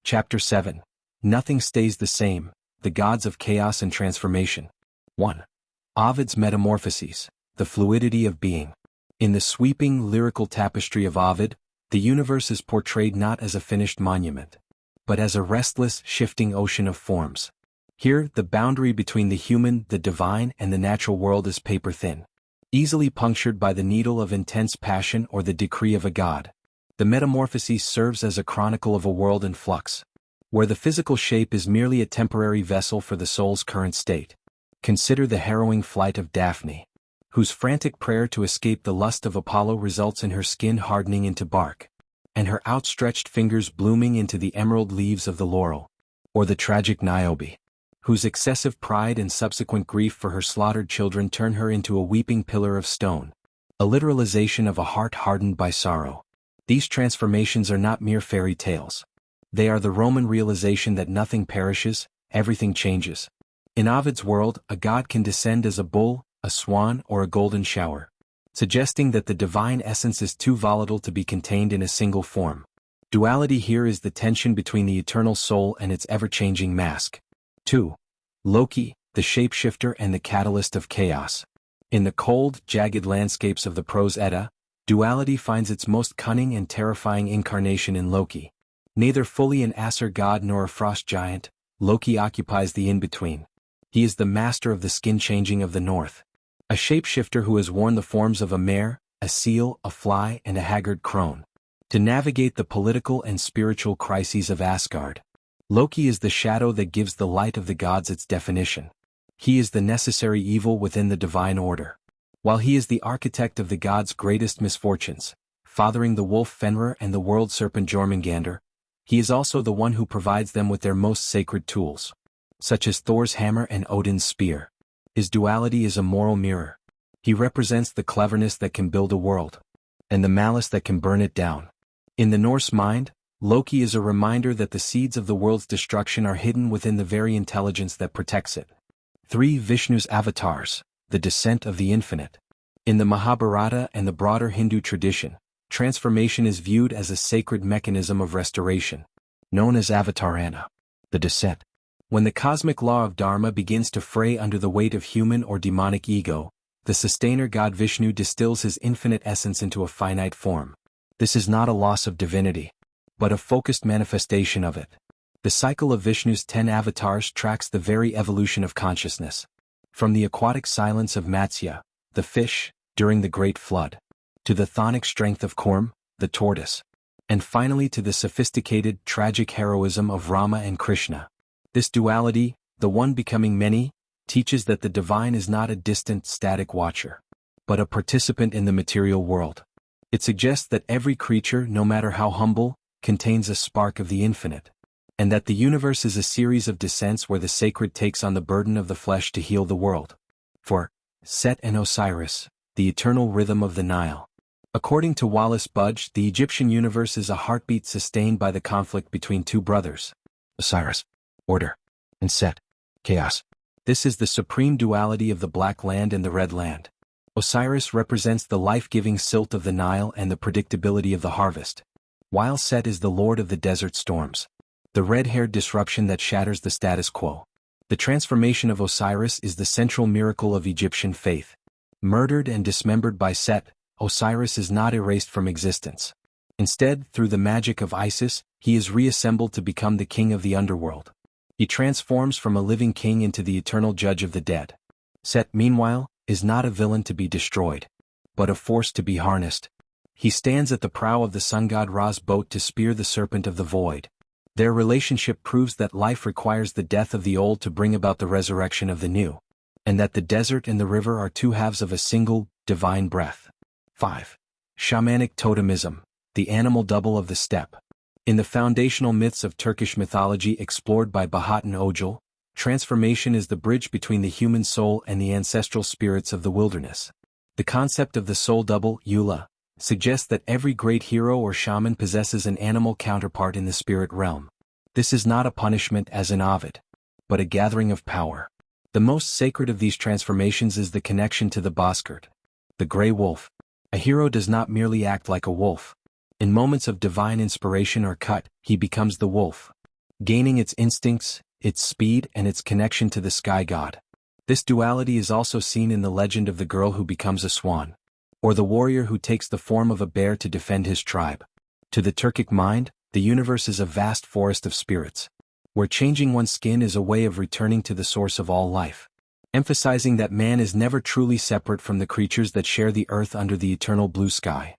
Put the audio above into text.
Chapter 7. Nothing stays the same, the gods of chaos and transformation. 1. Ovid's Metamorphoses, the fluidity of being. In the sweeping lyrical tapestry of Ovid, the universe is portrayed not as a finished monument, but as a restless, shifting ocean of forms. Here, the boundary between the human, the divine, and the natural world is paper-thin, easily punctured by the needle of intense passion or the decree of a god. The Metamorphoses serves as a chronicle of a world in flux, where the physical shape is merely a temporary vessel for the soul's current state. Consider the harrowing flight of Daphne, whose frantic prayer to escape the lust of Apollo results in her skin hardening into bark, and her outstretched fingers blooming into the emerald leaves of the laurel. Or the tragic Niobe, whose excessive pride and subsequent grief for her slaughtered children turn her into a weeping pillar of stone, a literalization of a heart hardened by sorrow. These transformations are not mere fairy tales. They are the Roman realization that nothing perishes, everything changes. In Ovid's world, a god can descend as a bull, a swan, or a golden shower, suggesting that the divine essence is too volatile to be contained in a single form. Duality here is the tension between the eternal soul and its ever-changing mask. 2. Loki, the shapeshifter and the catalyst of chaos. In the cold, jagged landscapes of the prose Edda, duality finds its most cunning and terrifying incarnation in Loki. Neither fully an Aesir god nor a frost giant, Loki occupies the in-between. He is the master of the skin-changing of the north, a shapeshifter who has worn the forms of a mare, a seal, a fly, and a haggard crone, to navigate the political and spiritual crises of Asgard. Loki is the shadow that gives the light of the gods its definition. He is the necessary evil within the divine order. While he is the architect of the gods' greatest misfortunes, fathering the wolf Fenrir and the world serpent Jormungandr, he is also the one who provides them with their most sacred tools, such as Thor's hammer and Odin's spear. His duality is a moral mirror. He represents the cleverness that can build a world, and the malice that can burn it down. In the Norse mind, Loki is a reminder that the seeds of the world's destruction are hidden within the very intelligence that protects it. 3. Vishnu's avatars, the descent of the infinite. In the Mahabharata and the broader Hindu tradition, transformation is viewed as a sacred mechanism of restoration, known as avatarana, the descent. When the cosmic law of Dharma begins to fray under the weight of human or demonic ego, the sustainer god Vishnu distills his infinite essence into a finite form. This is not a loss of divinity, but a focused manifestation of it. The cycle of Vishnu's 10 avatars tracks the very evolution of consciousness, from the aquatic silence of Matsya, the fish, during the Great Flood, to the chthonic strength of Kurm, the tortoise, and finally to the sophisticated, tragic heroism of Rama and Krishna. This duality, the one becoming many, teaches that the divine is not a distant, static watcher, but a participant in the material world. It suggests that every creature, no matter how humble, contains a spark of the infinite, and that the universe is a series of descents where the sacred takes on the burden of the flesh to heal the world. 4. Set and Osiris, the eternal rhythm of the Nile. According to Wallace Budge, the Egyptian universe is a heartbeat sustained by the conflict between two brothers, Osiris, order, and Set, chaos. This is the supreme duality of the Black Land and the Red Land. Osiris represents the life-giving silt of the Nile and the predictability of the harvest, while Set is the lord of the desert storms, the red-haired disruption that shatters the status quo. The transformation of Osiris is the central miracle of Egyptian faith. Murdered and dismembered by Set, Osiris is not erased from existence. Instead, through the magic of Isis, he is reassembled to become the king of the underworld. He transforms from a living king into the eternal judge of the dead. Set, meanwhile, is not a villain to be destroyed, but a force to be harnessed. He stands at the prow of the sun god Ra's boat to spear the serpent of the void. Their relationship proves that life requires the death of the old to bring about the resurrection of the new, and that the desert and the river are two halves of a single, divine breath. 5. Shamanic totemism, the animal double of the steppe. In the foundational myths of Turkish mythology explored by Bahattin Ojal, transformation is the bridge between the human soul and the ancestral spirits of the wilderness. The concept of the soul double, Eula, suggests that every great hero or shaman possesses an animal counterpart in the spirit realm. This is not a punishment as in Ovid, but a gathering of power. The most sacred of these transformations is the connection to the Bozkurt, the gray wolf. A hero does not merely act like a wolf. In moments of divine inspiration or cut, he becomes the wolf. gaining its instincts, its speed, and its connection to the sky god. This duality is also seen in the legend of the girl who becomes a swan, or the warrior who takes the form of a bear to defend his tribe. To the Turkic mind, the universe is a vast forest of spirits, where changing one's skin is a way of returning to the source of all life, emphasizing that man is never truly separate from the creatures that share the earth under the eternal blue sky.